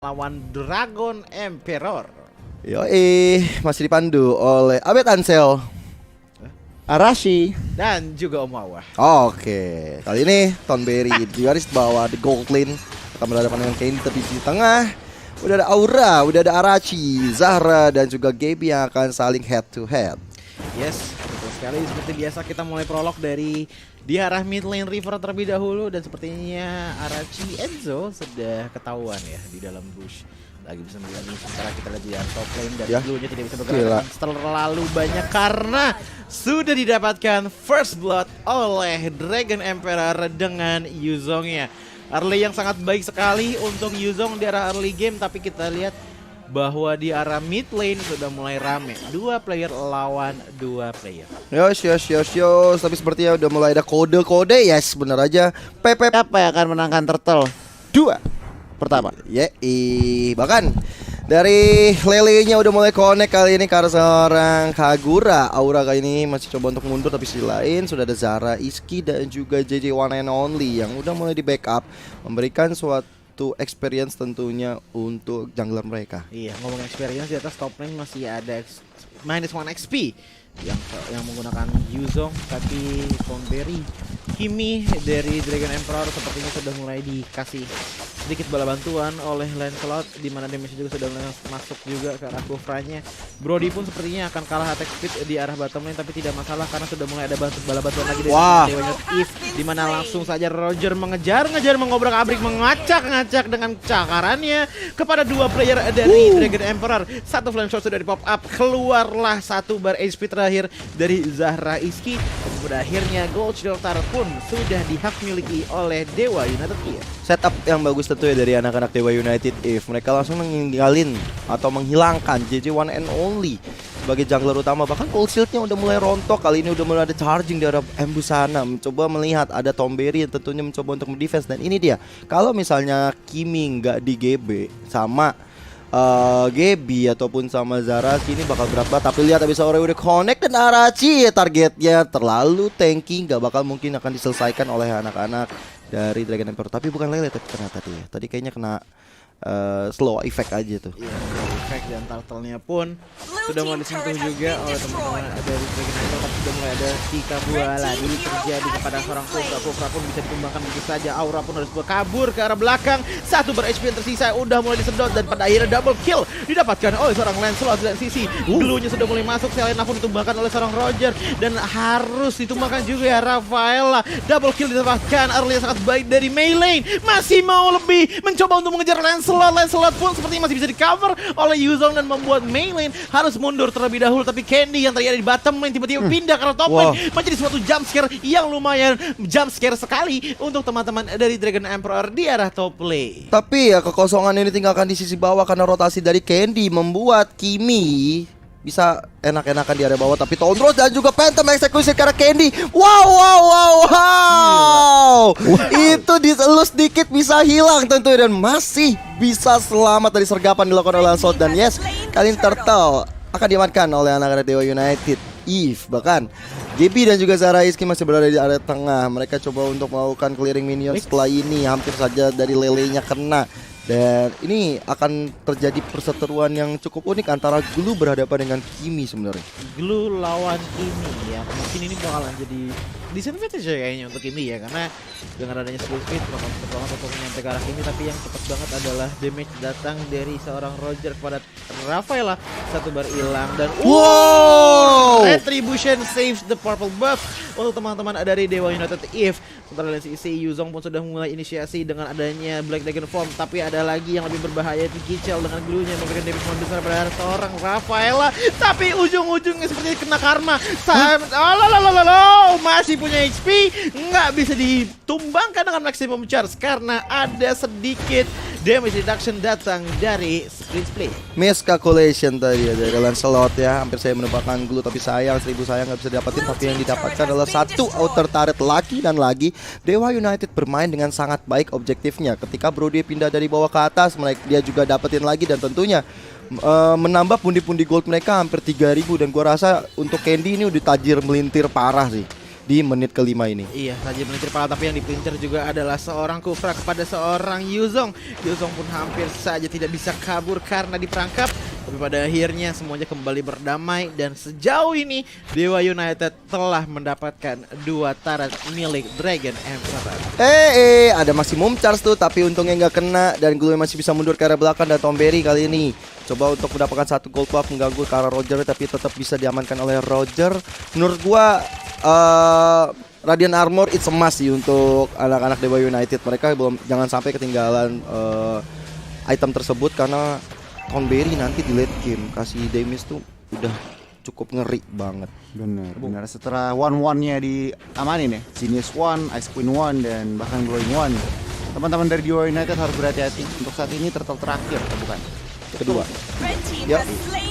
lawan Dragon Emperor. Yoi, masih dipandu oleh Abed Ansel, Arashi, Dan juga Om Awah. Oke, kali ini Tonberry di garis bawah di gold lane akan berhadapan dengan Candy, tapi di tengah udah ada Aura, udah ada Arashi, Zahra dan juga Gaby yang akan saling head to head. Yes, betul sekali. Seperti biasa kita mulai prolog dari di arah mid lane River terlebih dahulu. Dan sepertinya Arashi Enzo sudah ketahuan ya di dalam bush. Lagi bisa melihat nih, sementara kita lihat di arah top lane dan Ya. dulunya tidak bisa bergerak terlalu banyak karena sudah didapatkan first blood oleh Dragon Emperor dengan Yuzongnya. Early yang sangat baik sekali untuk Yuzong di arah early game, tapi kita lihat bahwa di arah mid lane sudah mulai rame. 2 player lawan 2 player. Yos, tapi sepertinya udah mulai ada kode-kode. Yes, bener aja. PP Siapa yang akan menangkan turtle? 2 Pertama. bahkan dari Lele-nya udah mulai connect kali ini karena seorang Kagura. Aura kali ini masih coba untuk mundur, tapi sisi lain sudah ada Zara, Iski dan juga JJ One and Only yang udah mulai di backup, memberikan suatu experience tentunya untuk jungler mereka. Iya, ngomong experience di atas top lane masih ada minus 1 XP yang menggunakan Yuzong, tapi Tonberry Kimi dari Dragon Emperor sepertinya sudah mulai dikasih sedikit bala bantuan oleh Lancelot, di mana damage juga sudah mulai masuk juga ke arah Kufranya. Brody pun sepertinya akan kalah attack speed di arah bottom lane, tapi tidak masalah karena sudah mulai ada bala bantuan lagi dari Dewanya Eve, di mana langsung saja Roger mengejar mengobrak-abrik, mengacak-ngacak dengan cakarannya kepada 2 player dari Dragon Emperor. Satu flame shot sudah di pop up, keluarlah 1 bar HP terakhir dari Zahra Iski. Pada akhirnya gold shield turret pun sudah dihak miliki oleh Dewa United Eve. Setup yang bagus tentu ya dari anak-anak Dewa United Eve. Mereka langsung meninggalin atau menghilangkan JJ One and Only sebagai jungler utama. Bahkan cold shieldnya udah mulai rontok. Kali ini udah mulai ada charging dari arah ambush sana, mencoba melihat ada Tonberry yang tentunya mencoba untuk mendefense. Dan ini dia, kalau misalnya Kimi nggak di GB sama Gaby ataupun sama Zara, ini bakal berat banget. Tapi lihat bisa udah connect dan Arashi targetnya terlalu tanky, nggak bakal mungkin akan diselesaikan oleh anak-anak dari Dragon Emperor. Tapi bukan Lele tapi ternyata dia tadi kayaknya kena slow effect aja tuh. Iya, effect dan turtle-nya pun sudah mulai disentuh juga oleh teman-teman dari Dragon Emperor, tapi sudah mulai ada tika buala ini terjadi kepada seorang Kufra. Kufra pun bisa ditumbangkan begitu saja. Aura pun harus kabur ke arah belakang. 1 bar HP yang tersisa udah mulai disedot dan pada akhirnya double kill didapatkan oleh seorang Lancelot dan sisi. Dulunya sudah mulai masuk, Selena pun ditumbangkan oleh seorang Roger dan harus ditumbangkan juga ya Rafaela. Double kill didapatkan, early yang sangat baik dari Mei Lane. Masih mau lebih mencoba untuk mengejar Lancelot pun sepertinya masih bisa di cover oleh Yuzong dan membuat Mei Lane harus mundur terlebih dahulu. Tapi Candy yang tadi ada di bottom lane tiba-tiba pindah ke arah top lane, menjadi suatu jump scare yang lumayan jump scare sekali untuk teman-teman dari Dragon Emperor di arah top lane. Tapi ya kekosongan ini tinggalkan di sisi bawah karena rotasi dari Candy membuat Kimi bisa enak-enakan di area bawah. Tapi Tondros dan juga Phantom eksekusi karena Candy. Wow. Itu diselus dikit bisa hilang tentu dan masih bisa selamat dari sergapan dilakukan oleh Lancelot. Dan yes, kali ini Turtle akan diamankan oleh anak-anak Dewa United Eve. Bahkan Gaby dan juga Zara Iski masih berada di area tengah. Mereka coba untuk melakukan clearing minion. Setelah ini hampir saja dari Lele-nya kena. Dan ini akan terjadi perseteruan yang cukup unik antara Glue berhadapan dengan Kimi sebenarnya. Glue lawan Kimi ya, mungkin ini bakalan jadi disadvantage ya kayaknya untuk Kimi ya, karena dengan adanya skill speed bakal cepet banget untuk menyampai ke arah Kimi. Tapi yang cepat banget adalah damage datang dari seorang Roger kepada Rafaela. 1 bar hilang dan Retribution saves the purple buff untuk teman-teman dari Dewa United Eve. Sementara dari sisi Yuzong pun sudah mulai inisiasi dengan adanya Black Dragon Form. Tapi ada lagi yang lebih berbahaya, itu Gichel dengan glue-nya memberikan damage membesar pada seorang Rafaela. Tapi ujung-ujungnya seperti kena karma. Masih punya HP, nggak bisa ditumbangkan dengan maximum charge karena ada sedikit damage reduction datang dari split. Miscalculation tadi ya dari Lancelot ya. Hampir saya menebakkan Glue tapi sayang, 1000 sayang nggak bisa dapetin. Tapi yang didapatkan adalah 1 outer turret lagi. Dan lagi Dewa United bermain dengan sangat baik objektifnya. Ketika Brody pindah dari bawah ke atas, dia juga dapetin lagi. Dan tentunya menambah pundi-pundi gold mereka hampir 3000. Dan gua rasa untuk Candy ini udah tajir melintir parah sih. di menit kelima ini. Iya, saja melintir pala, tapi yang dipelintir juga adalah seorang Kufra kepada seorang Yuzong. Yuzong pun hampir saja tidak bisa kabur karena diperangkap. Tapi pada akhirnya semuanya kembali berdamai dan sejauh ini Dewa United telah mendapatkan 2 turret milik Dragon Emperor. Ada maksimum charge tuh, tapi untungnya nggak kena dan Glue masih bisa mundur ke arah belakang dan Tomberry kali ini coba untuk mendapatkan 1 gold buff mengganggu ke arah Roger, tapi tetap bisa diamankan oleh Roger. Menurut gua Radiant Armor it's a must sih untuk anak-anak Dewa United. Mereka jangan sampai ketinggalan item tersebut karena Tomberry nanti di late game kasih damage tuh udah cukup ngeri banget. Benar. Setelah 1-1-nya diamanin ya, Genius 1, Ice Queen 1, dan bahkan Glowing 1. Teman-teman dari Dewa United harus berhati-hati. Untuk saat ini turtle terakhir, bukan? Kedua.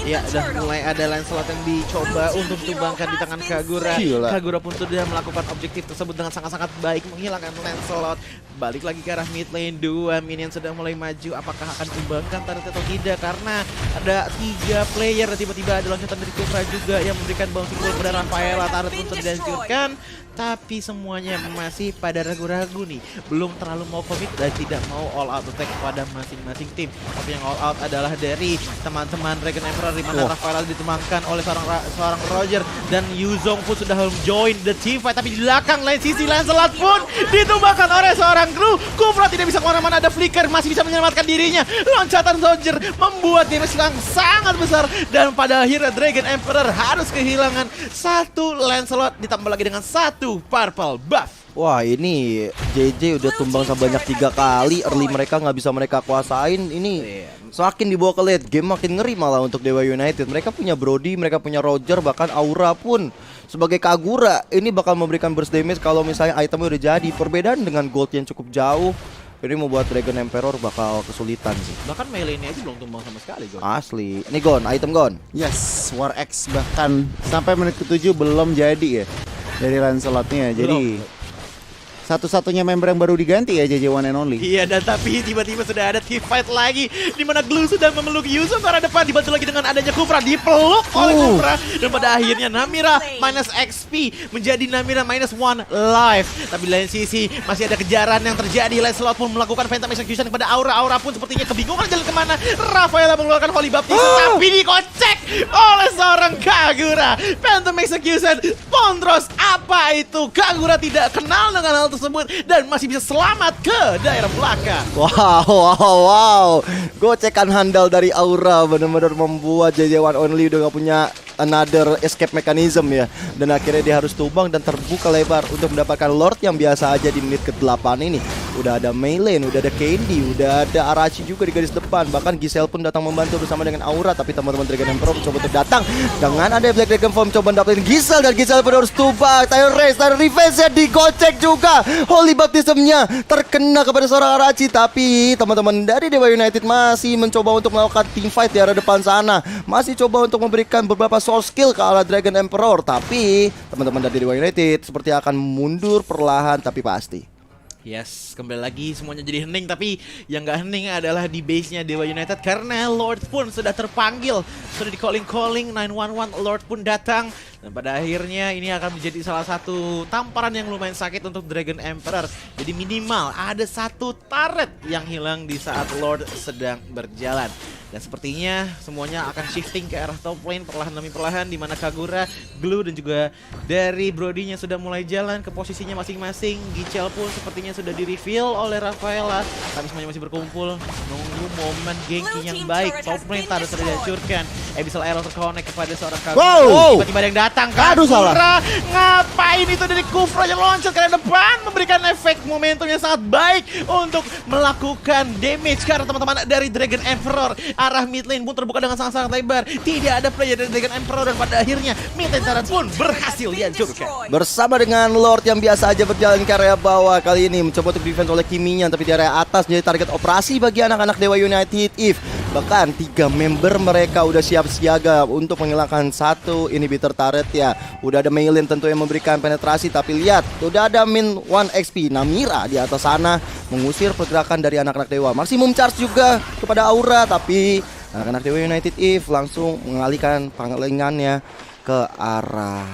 Ya, dan mulai ada Lancelot yang dicoba untuk ditumbangkan di tangan Kagura. Gila. Kagura pun sudah melakukan objektif tersebut dengan sangat-sangat baik, menghilangkan Lancelot. Balik lagi ke arah mid lane, 2 minion sudah mulai maju. Apakah akan ditumbangkan turret atau tidak? Karena ada 3 player, tiba-tiba ada loncatan dari Kufra juga yang memberikan bouncing ball kepada Rafaela. Turret pun sudah dihancurkan, tapi semuanya masih pada ragu-ragu nih. Belum terlalu mau komit dan tidak mau all out attack kepada masing-masing tim. Tapi yang all out adalah dari teman-teman Dragon Emperor, di mana Rafaela ditumbangkan oleh seorang Roger dan Yuzong pun sudah join the team fight. Tapi di belakang lain sisi Lancelot pun ditumbangkan oleh seorang kru. Kufra tidak bisa kemana-mana, ada flicker, masih bisa menyelamatkan dirinya. Loncatan Roger membuat damage yang sangat besar dan pada akhirnya Dragon Emperor harus kehilangan 1 Lancelot ditambah lagi dengan 1 purple buff. Wah, ini JJ udah tumbang sebanyak 3 kali. Early mereka nggak bisa mereka kuasain. Ini semakin dibawa ke late game makin ngeri malah untuk Dewa United. Mereka punya Brody, mereka punya Roger, bahkan Aura pun sebagai Kagura ini bakal memberikan burst damage kalau misalnya itemnya udah jadi. Perbedaan dengan gold yang cukup jauh, ini membuat Dragon Emperor bakal kesulitan sih. Bahkan melee ini aja belum tumbang sama sekali, Gon. Asli. Ini Gon, item Gon. Yes, War X bahkan sampai menit ke-7 belum jadi ya dari Lancelotnya. Jadi satu-satunya member yang baru diganti ya, JJ One and Only. Iya, dan tapi tiba-tiba sudah ada team fight lagi di mana Glue sudah memeluk Yuzong ke arah depan, dibantu lagi dengan adanya Kufra, dipeluk oleh Kufra, dan pada akhirnya Namira minus XP menjadi Namira minus 1 life. Tapi di lain sisi masih ada kejaran yang terjadi. Lancelot pun melakukan Phantom Execution kepada Aura. Aura pun sepertinya kebingungan jalan kemana. Rafaela mengeluarkan Holy Baptism, tapi dikocek oleh seorang Kagura. Phantom Execution, Pondros, apa itu? Kagura tidak kenal dengan hal tersebut dan masih bisa selamat ke daerah belakang. Wow. Gocekan handal dari Aura benar-benar membuat JJ One Only udah gak punya another escape mechanism ya. Dan akhirnya dia harus tumbang dan terbuka lebar untuk mendapatkan Lord yang biasa aja di menit ke-8 ini. Udah ada Meilane, udah ada Candy, udah ada Arachi juga di garis depan. Bahkan Giselle pun datang membantu bersama dengan Aura. Tapi teman-teman Dragon Emperor coba untuk datang dengan ada Black Dragon Form, coba dapetin Giselle, dan Giselle pun harus tumbang. Tire Race, Tire Revenge digocek juga. Holy Baptism-nya terkena kepada seorang Arachi. Tapi teman-teman dari Dewa United masih mencoba untuk melakukan team fight di arah depan sana. Masih coba untuk memberikan beberapa soul skill ke arah Dragon Emperor. Tapi teman-teman dari Dewa United seperti akan mundur perlahan tapi pasti. Yes, kembali lagi semuanya jadi hening, tapi yang gak hening adalah di base-nya Dewa United karena Lord pun sudah terpanggil, sudah di calling 911, Lord pun datang. Dan pada akhirnya ini akan menjadi salah satu tamparan yang lumayan sakit untuk Dragon Emperor. Jadi minimal ada 1 turret yang hilang di saat Lord sedang berjalan. Dan sepertinya semuanya akan shifting ke arah top lane perlahan demi perlahan, di mana Kagura, Glue dan juga dari Brody-nya sudah mulai jalan ke posisinya masing-masing. Gichel pun sepertinya sudah di-reveal oleh Rafaela. Tapi semuanya masih berkumpul nunggu momen ganking yang baik. Top lane tadi sudah dihancurkan. Abyssal Arrow terconnect kepada seorang Kagura. Wow. Tiba-tiba ada yang datang. Aduh, salah. Ngapain itu dari Kufra yang loncat ke depan, memberikan efek momentum yang sangat baik untuk melakukan damage karena teman-teman dari Dragon Emperor. Arah mid lane pun terbuka dengan sangat-sangat lebar. Tidak ada player dari Dragon Emperor dan pada akhirnya mid lane turret pun berhasil dihancurkan. Bersama dengan Lord yang biasa aja berjalan ke area bawah, kali ini mencoba untuk defense oleh Kiminya, tapi di area atas jadi target operasi bagi anak-anak Dewa United. Bahkan 3 member mereka udah siap siaga untuk menghilangkan 1 inhibitor turret ya. Udah ada Meilane tentu yang memberikan penetrasi, tapi lihat udah ada min 1 XP Namira di atas sana mengusir pergerakan dari anak-anak Dewa. Maksimum charge juga kepada Aura, tapi anak-anak Dewa United langsung mengalihkan pangelingannya ke arah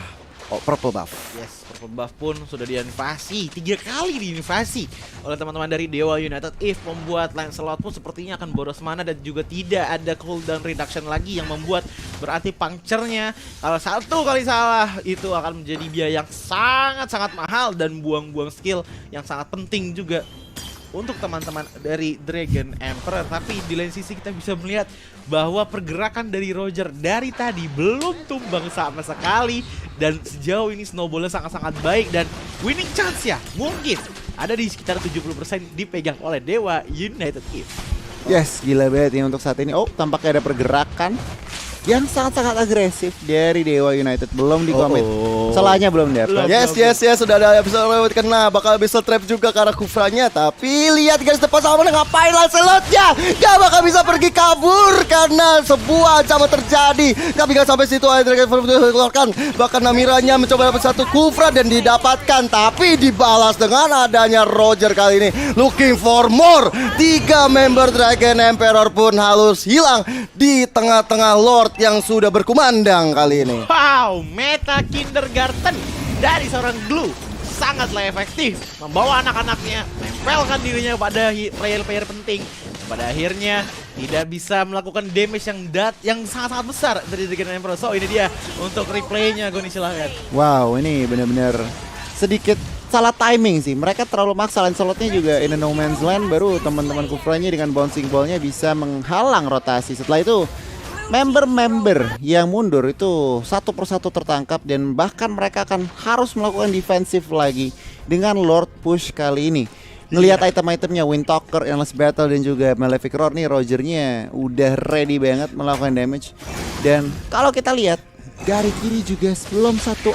purple buff. Yes, purple buff pun sudah diinvasi 3 kali diinvasi oleh teman-teman dari Dewa United Eve, membuat Lancelot pun sepertinya akan boros mana dan juga tidak ada cooldown reduction lagi yang membuat berarti puncture-nya kalau satu kali salah itu akan menjadi biaya yang sangat-sangat mahal dan buang-buang skill yang sangat penting juga untuk teman-teman dari Dragon Emperor. Tapi di lain sisi kita bisa melihat bahwa pergerakan dari Roger dari tadi belum tumbang sama sekali dan sejauh ini snowballnya sangat-sangat baik dan winning chance ya mungkin ada di sekitar 70% dipegang oleh Dewa United Eve. Yes, gila banget ya untuk saat ini. Oh, tampaknya ada pergerakan yang sangat-sangat agresif dari Dewa United. Belum dikomit. Salahnya belum dapat. Yes, sudah ada episode lewat kena. Bakal bisa trap juga ke arah Kufranya. Tapi lihat guys, depan sama ngapain Lancelotnya. Gak bakal bisa pergi kabur karena sebuah ancaman terjadi. Tapi gak sampai situ Dragon dikeluarkan. Bahkan Namiranya mencoba dapat satu Kufra dan didapatkan. Tapi dibalas dengan adanya Roger kali ini. Looking for more. 3 member Dragon Emperor pun halus hilang di tengah-tengah Lord yang sudah berkumandang kali ini. Wow, meta kindergarten dari seorang Glue sangatlah efektif membawa anak-anaknya nempelkan dirinya pada player-player penting. Pada akhirnya tidak bisa melakukan damage yang sangat-sangat besar dari Dragon Emperor. So ini dia untuk replaynya, Goni silahkan. Wow, ini benar-benar sedikit salah timing sih. Mereka terlalu maksa. Lancelotnya juga in a no man's land. Baru teman-teman Kufranya dengan bouncing ballnya bisa menghalang rotasi. Setelah itu member-member yang mundur itu satu persatu tertangkap dan bahkan mereka akan harus melakukan defensif lagi dengan Lord push kali ini. Ngelihat item-itemnya Windtalker, Endless Battle dan juga Malefic Roar nih, Rogernya udah ready banget melakukan damage. Dan kalau kita lihat dari kiri juga belum satu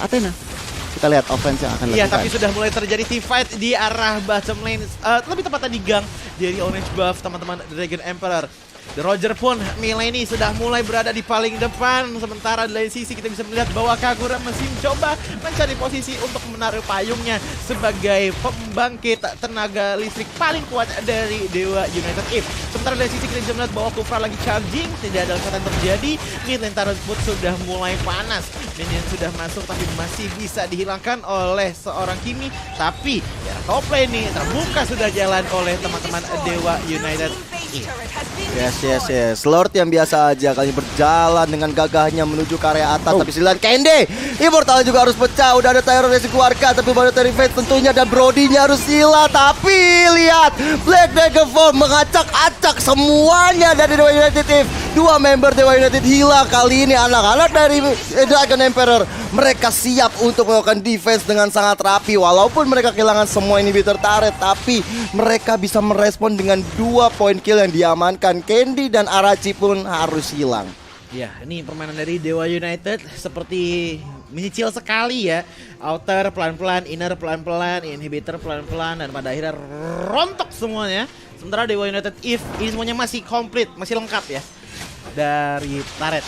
Athena. Kita lihat offense yang akan dilakukan. Iya, tapi sudah mulai terjadi team fight di arah bottom lane, lebih tepatnya di gang dari orange buff teman-teman Dragon Emperor. The Roger pun melee ini sudah mulai berada di paling depan. Sementara di lain sisi kita bisa melihat bahwa Kagura masih mencoba mencari posisi untuk menaruh payungnya sebagai pembangkit tenaga listrik paling kuat dari Dewa United Eve. Sementara di lain sisi kita bisa melihat bahwa Kufra lagi charging, tidak ada ledakan terjadi. Mid lane turret pun sudah mulai panas. Minion sudah masuk tapi masih bisa dihilangkan oleh seorang Kimi. Tapi ya, top lane ini terbuka sudah jalan oleh teman-teman Dewa United Eve. Yes. Lord yang biasa aja kali berjalan dengan gagahnya menuju ke area atas. Tapi silihan Kende, Immortal juga harus pecah. Udah ada teror dari keluarga, tapi baru Terrified tentunya dan Brody-nya harus hilang. Tapi lihat Black Dagger Form mengacak-acak semuanya dari Dewa United Eve. 2 member Dewa United hilang kali ini. Anak-anak dari Dragon Emperor, mereka siap untuk melakukan defense dengan sangat rapi. Walaupun mereka kehilangan semua inhibitor turret, tapi mereka bisa merespon dengan 2 point kill yang diamankan. Candy dan Arachi pun harus hilang. Ya, ini permainan dari Dewa United seperti menyicil sekali ya. Outer pelan-pelan, inner pelan-pelan, inhibitor pelan-pelan, dan pada akhirnya rontok semuanya. Sementara Dewa United Eve ini semuanya masih komplit, masih lengkap ya dari turret.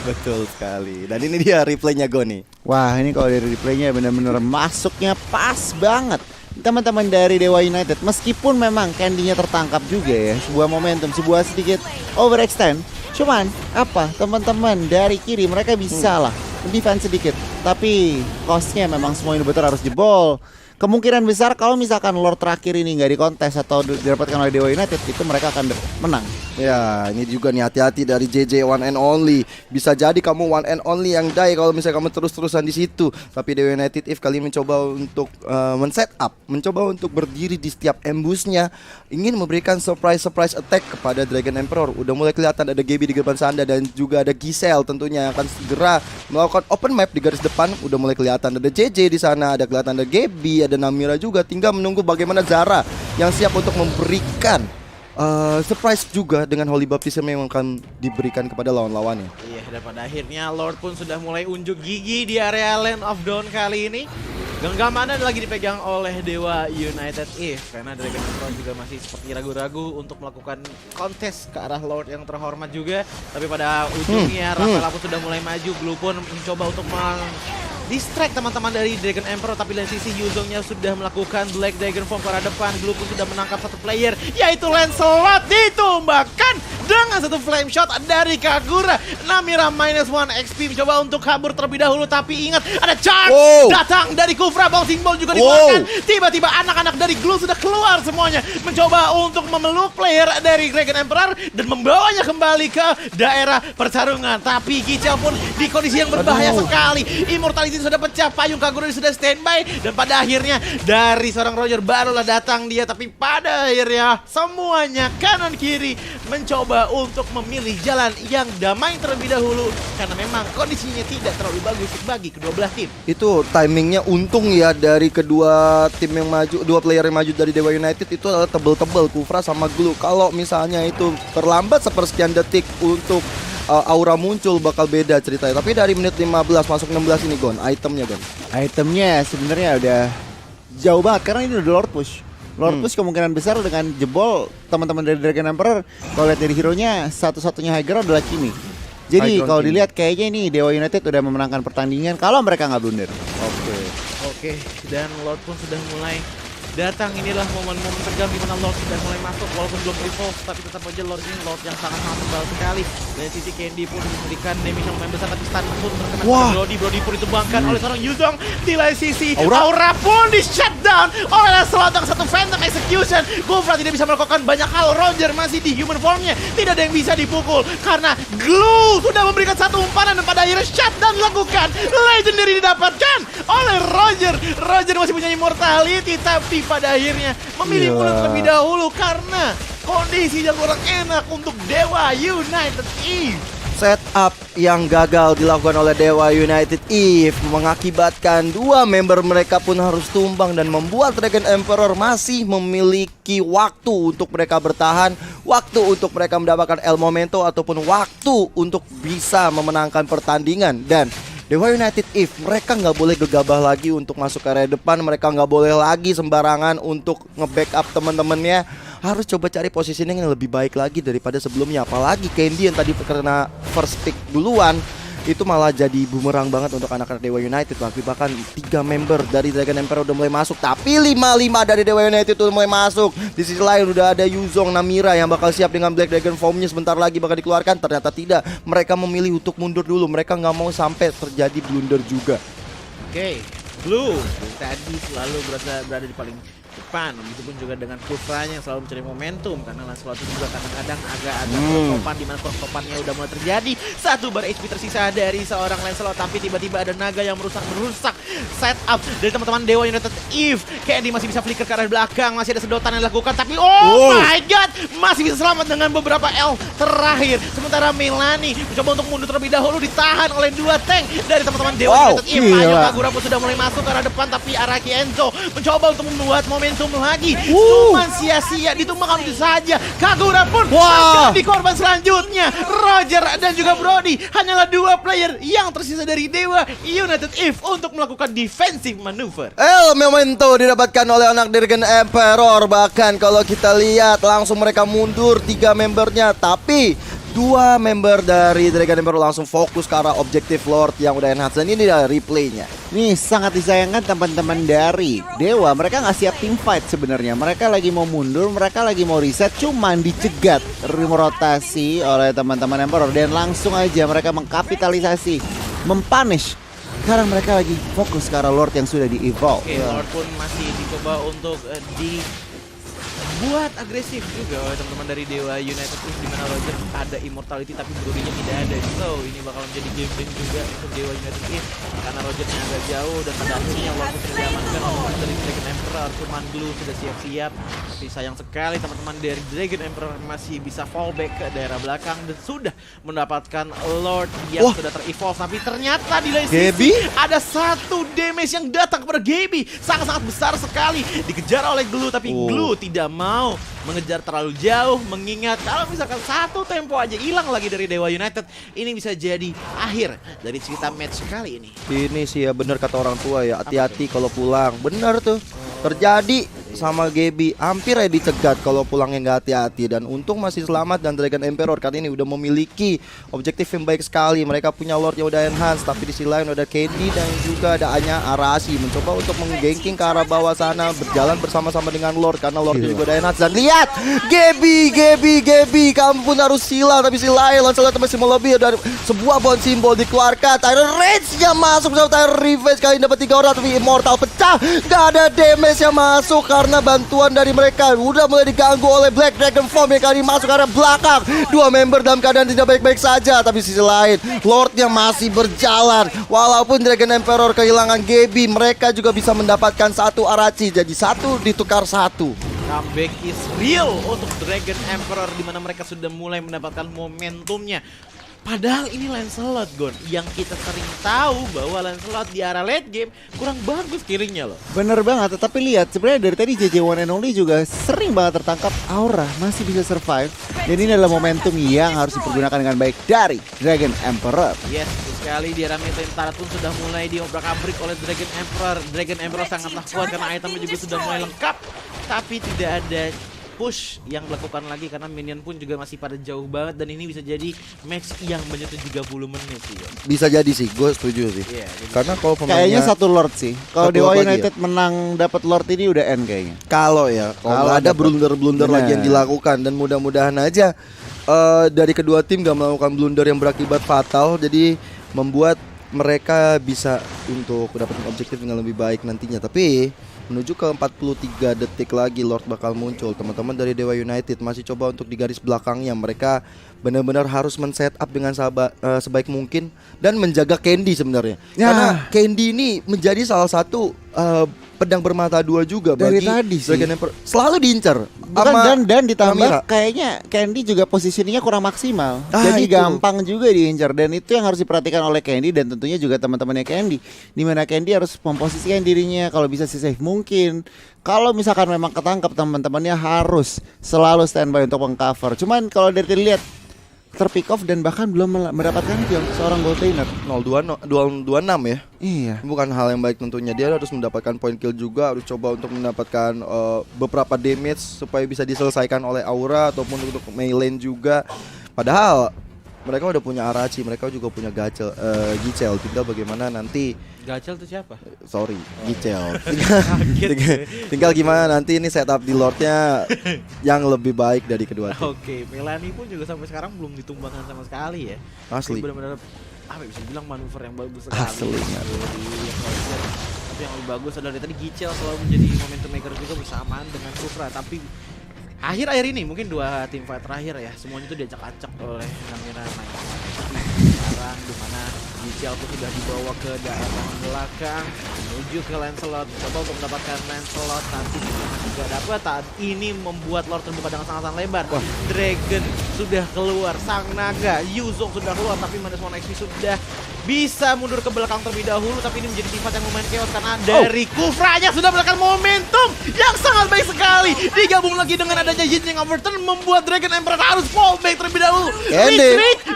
Betul sekali. Dan ini dia replaynya Goni. Wah, ini kalau dari replaynya benar-benar masuknya pas banget. Teman-teman dari Dewa United, meskipun memang Candy-nya tertangkap juga ya, sebuah momentum, sebuah sedikit overextend. Cuman apa, teman-teman dari kiri mereka bisa lah defense sedikit, tapi cost-nya memang semua inhibitor harus jebol. Kemungkinan besar kalau misalkan Lord terakhir ini nggak dikontes atau didapatkan oleh Dewa United, itu mereka akan menang. Ya, ini juga nih hati-hati dari JJ one and only. Bisa jadi kamu one and only yang die kalau misalnya kamu terus-terusan di situ. Tapi Dewa United Eve kali mencoba untuk men-set up, mencoba untuk berdiri di setiap ambushnya, ingin memberikan surprise attack kepada Dragon Emperor. Udah mulai kelihatan ada Gaby di depan sana dan juga ada Giselle tentunya yang akan segera melakukan open map di garis depan. Udah mulai kelihatan ada JJ di sana, ada kelihatan ada Gaby, ada Namira juga. Tinggal menunggu bagaimana Zara yang siap untuk memberikan surprise juga dengan Holy Baptism yang akan diberikan kepada lawan-lawannya. Iya, dan pada akhirnya Lord pun sudah mulai unjuk gigi di area Land of Dawn kali ini. Genggamannya lagi dipegang oleh Dewa United Eve karena Dragon Emperor juga masih seperti ragu-ragu untuk melakukan kontes ke arah Lord yang terhormat juga. Tapi pada ujungnya Rafaela pun sudah mulai maju. Blue pun mencoba untuk distract teman-teman dari Dragon Emperor, tapi dari sisi Yuzongnya sudah melakukan Black Dragon Form ke arah depan. Blue pun sudah menangkap satu player, yaitu Lancelot, ditumbangkan dengan satu flame shot dari Kagura. Namira -1 XP mencoba untuk kabur terlebih dahulu, tapi ingat ada charge datang dari Kufra. Bouncing ball juga dikeluarkan. Tiba-tiba anak-anak dari Glue sudah keluar semuanya, mencoba untuk memeluk player dari Dragon Emperor dan membawanya kembali ke daerah pertarungan. Tapi Kicau pun di kondisi yang berbahaya sekali. Immortality sudah pecah, payung Kagura sudah standby, dan pada akhirnya dari seorang Roger barulah datang dia. Tapi pada akhirnya semuanya kanan kiri mencoba untuk memilih jalan yang damai terlebih dahulu, karena memang kondisinya tidak terlalu bagus bagi kedua belah tim. Itu timingnya untung ya dari kedua tim yang maju, dua player yang maju dari Dewa United itu adalah tebel-tebel, Kufra sama Glue. Kalau misalnya itu terlambat sepersekian detik untuk Aura muncul, bakal beda ceritanya. Tapi dari menit 15 masuk 16 ini Gon, itemnya Gon. Itemnya sebenarnya udah jauh banget karena ini udah Lord Push. Lord Push kemungkinan besar dengan jebol teman-teman dari Dragon Emperor. Kalau lihat dari hero-nya, satu-satunya high ground adalah Kimi. Jadi kalau dilihat kayaknya ini Dewa United udah memenangkan pertandingan kalau mereka nggak blunder. Oke, dan Lord pun sudah mulai datang. Inilah momen-momen tegang di mana Lord sudah mulai masuk, walaupun belum evolve, tapi tetap aja Lord ini Lord yang sangat-sangat tebal sekali. Dari sisi Candy pun memberikan damage yang lumayan besar, tapi stun pun terkena Brody pun ditumbangkan oleh seorang Yuzong. Di lain sisi Aura pun di shutdown oleh Lancelot dengan satu Phantom Execution. Kufra tidak bisa melakukan banyak hal. Roger masih di human formnya, tidak ada yang bisa dipukul karena Glue sudah memberikan satu umpanan, dan pada akhirnya shutdown dilakukan. Legendary didapatkan oleh Roger. Roger masih punya immortality, tapi pada akhirnya memilih mundur terlebih dahulu karena kondisi yang kurang enak untuk Dewa United Eve. Setup yang gagal dilakukan oleh Dewa United Eve mengakibatkan dua member mereka pun harus tumbang dan membuat Dragon Emperor masih memiliki waktu untuk mereka bertahan, waktu untuk mereka mendapatkan El Momento ataupun waktu untuk bisa memenangkan pertandingan. Dan Dewa United Eve mereka nggak boleh gegabah lagi untuk masuk ke area depan. Mereka nggak boleh lagi sembarangan untuk nge-backup teman-temannya. Harus coba cari positioning yang lebih baik lagi daripada sebelumnya. Apalagi Candy yang tadi kena first pick duluan, itu malah jadi bumerang banget untuk anak-anak Dewa United. Bahkan 3 member dari Dragon Emperor udah mulai masuk, tapi 5 dari Dewa United udah mulai masuk. Di sisi lain udah ada Yuzong, Namira yang bakal siap dengan Black Dragon formnya sebentar lagi bakal dikeluarkan. Ternyata tidak, mereka memilih untuk mundur dulu. Mereka nggak mau sampai terjadi blunder juga. Oke, Blue tadi selalu berada di paling depan, begitupun juga dengan Kufranya yang selalu mencari momentum, karena Lancelot juga kadang-kadang agak-agak pertopan, di mana pertopannya udah mulai terjadi. 1 bar HP tersisa dari seorang Lancelot, tapi tiba-tiba ada naga yang merusak setup dari teman-teman Dewa United Eve. Candy masih bisa flicker ke arah belakang, masih ada sedotan yang dilakukan, tapi my god, masih bisa selamat dengan beberapa L terakhir. Sementara Melanie mencoba untuk mundur terlebih dahulu, ditahan oleh 2 tank dari teman-teman Dewa United Eve. Ayo Kagura pun sudah mulai masuk ke arah depan, tapi Araki Enzo mencoba untuk membuat momentum lagi. Cuman sia-sia, ditumbangkan itu saja. Kagura pun menjadi korban selanjutnya. Roger dan juga Brody hanyalah 2 player yang tersisa dari Dewa United Eve untuk melakukan defensive maneuver. El Momento didapatkan oleh anak Dragon Emperor. Bahkan kalau kita lihat langsung mereka mundur 3 membernya, tapi 2 member dari Dragon Emperor langsung fokus ke arah objektif Lord yang udah enhance. Dan ini adalah replaynya. Ini sangat disayangkan teman-teman dari Dewa. Mereka nggak siap team fight sebenarnya. Mereka lagi mau mundur, mereka lagi mau reset, cuman dicegat rotasi oleh teman-teman Emperor. Dan langsung aja mereka mengkapitalisasi, mempunish. Sekarang mereka lagi fokus ke arah Lord yang sudah di-evolve. Oke, Lord pun masih dicoba untuk buat agresif juga oleh teman-teman dari Dewa United Eve, di mana Roger ada immortality tapi Brody-nya tidak ada. So ini bakal menjadi game win juga untuk Dewa United Eve karena Roger-nya agak jauh, dan pada akhirnya walaupun sudah diamankan oleh dari Dragon Emperor, cuman Glue sudah siap-siap. Tapi sayang sekali teman-teman dari Dragon Emperor masih bisa fallback ke daerah belakang dan sudah mendapatkan Lord yang sudah ter-evolve. Tapi ternyata di lain sisi ada 1 damage yang datang kepada Gaby, sangat-sangat besar sekali. Dikejar oleh Glue, tapi Glue tidak mau mengejar terlalu jauh, mengingat kalau misalkan 1 tempo aja hilang lagi dari Dewa United, ini bisa jadi akhir dari cerita match kali ini. Ini sih ya bener kata orang tua ya, hati-hati kalau pulang. Bener tuh, terjadi sama Gaby hampir aja dicegat kalau pulangnya nggak hati-hati, dan untung masih selamat. Dan Dragon Emperor kali ini udah memiliki objektif yang baik sekali. Mereka punya Lord yang udah enhance, tapi di sisi lain ada Candy dan juga ada Anya Arashi mencoba untuk mengganking ke arah bawah sana, berjalan bersama-sama dengan Lord karena Lord juga udah enhance. Dan lihat Gaby, kamu pun harus silang, tapi si lain Lancelot masih mau lebih dari sebuah bond simbol dikeluarkan. Tyrant Rage-nya masuk bersama Tyrant Revenge, kali ini dapat 3 orang tapi Immortal pecah. Gak ada damage yang masuk karena bantuan dari mereka udah mulai diganggu oleh Black Dragon Form yang kali ini masuk ke arah belakang. 2 member dalam keadaan tidak baik-baik saja, tapi sisi lain Lordnya masih berjalan. Walaupun Dragon Emperor kehilangan Gaby, mereka juga bisa mendapatkan 1 Arashi, jadi 1 ditukar 1. Comeback is real untuk Dragon Emperor, di mana mereka sudah mulai mendapatkan momentumnya. Padahal ini Lancelot, Gon, yang kita sering tahu bahwa Lancelot di arah late game kurang bagus kirinya loh. Bener banget, tapi lihat sebenarnya dari tadi JJ One and Only juga sering banget tertangkap. Aura masih bisa survive, dan ini adalah momentum yang harus dipergunakan dengan baik dari Dragon Emperor. Yes, betul sekali. Di arah meta Tarat pun sudah mulai diobrak-abrik oleh Dragon Emperor. Dragon Emperor sangatlah kuat karena itemnya juga sudah mulai lengkap, tapi tidak ada push yang dilakukan lagi karena minion pun juga masih pada jauh banget, dan ini bisa jadi match yang menyentuh 30 menit sih. Ya. Bisa jadi sih, gue setuju sih. Iya, Karena kalau Kayaknya pemainnya 1 Lord sih. Kalau Satu Dewa Lord lagi United menang dapat Lord ini udah end kayaknya. kalau Kalau ada dapat. blunder-blunder lagi yang Bener. dilakukan, dan mudah-mudahan aja dari kedua tim gak melakukan blunder yang berakibat fatal, jadi membuat mereka bisa untuk mendapatkan objektif dengan lebih baik nantinya. Tapi menuju ke 43 detik lagi Lord bakal muncul. Teman-teman dari Dewa United masih coba untuk di garis belakangnya. Mereka benar-benar harus men-setup dengan sebaik mungkin dan menjaga Candy sebenarnya. Ya. Karena Candy ini menjadi salah satu pedang bermata dua juga Dari bagi tadi sih. Dragon Emperor. Selalu diincar. Bukan, sama dan ditambah Kamira. kayaknya Candy juga posisinya kurang maksimal. Jadi Itu. gampang juga diincar, dan itu yang harus diperhatikan oleh Candy dan tentunya juga teman-temannya Candy. Dimana Candy harus memposisikan dirinya kalau bisa safe mungkin. Kalau misalkan memang ketangkap, teman-temannya harus selalu standby untuk mengcover. Cuman kalau dari lihat terpick off dan bahkan belum mendapatkan kill seorang gold laner. 0-26 ya. Iya. Bukan hal yang baik tentunya. Dia harus mendapatkan point kill juga, harus coba untuk mendapatkan beberapa damage supaya bisa diselesaikan oleh Aura ataupun untuk melee juga. Padahal mereka udah punya Arashi, mereka juga punya Gicel. Tinggal bagaimana nanti. Gacel tuh siapa? Sorry, Gicel. Kaget. Tinggal gimana nanti ini setup di Lordnya yang lebih baik dari kedua tim. Oke, Melanie pun juga sampai sekarang belum ditumbangkan sama sekali ya. Asli. Benar-benar apa ya, bisa bilang manuver yang bagus sekali. Asli. Tapi yang lebih bagus adalah dari tadi Gicel selalu menjadi momentum maker juga bersamaan dengan Kufra. Tapi akhir-akhir ini mungkin 2 tim fight terakhir ya, semuanya itu diacak-acak oleh Namira Knight. Sekarang dimana Gicel pun sudah dibawa ke daerah belakang menuju ke Lancelot, coba untuk mendapatkan Lancelot, nanti juga dapat. Saat ini membuat Lord terbuka dengan sangat lebar. Dragon sudah keluar, Sang Naga, Yuzong sudah keluar, tapi Manis One XP sudah bisa mundur ke belakang terlebih dahulu. Tapi ini menjadi sifat yang lumayan chaos karena dari Kufranya sudah mendapatkan momentum yang sangat baik sekali. Digabung lagi dengan adanya Yinjing Overturn membuat Dragon Emperor harus fallback terlebih dahulu.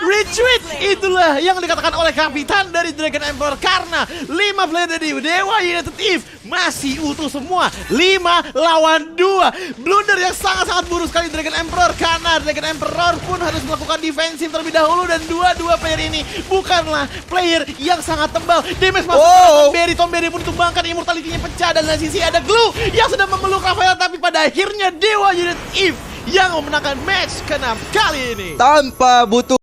Retreat, itulah yang dikatakan oleh kapitan dari Dragon Emperor, karena 5 player dari Dewa United Eve masih utuh semua. 5 lawan 2. Blunder yang sangat-sangat buruk sekali Dragon Emperor, karena Dragon Emperor pun harus melakukan defensif terlebih dahulu, dan dua player ini bukanlah player yang sangat tebal. Damage masuk ke Tom Berry pun ditumbangkan, immortality-nya pecah, dan dari sisi ada Glue yang sudah memeluk Rafael, tapi pada akhirnya Dewa United Eve yang memenangkan match ke-6 kali ini. Tanpa butuh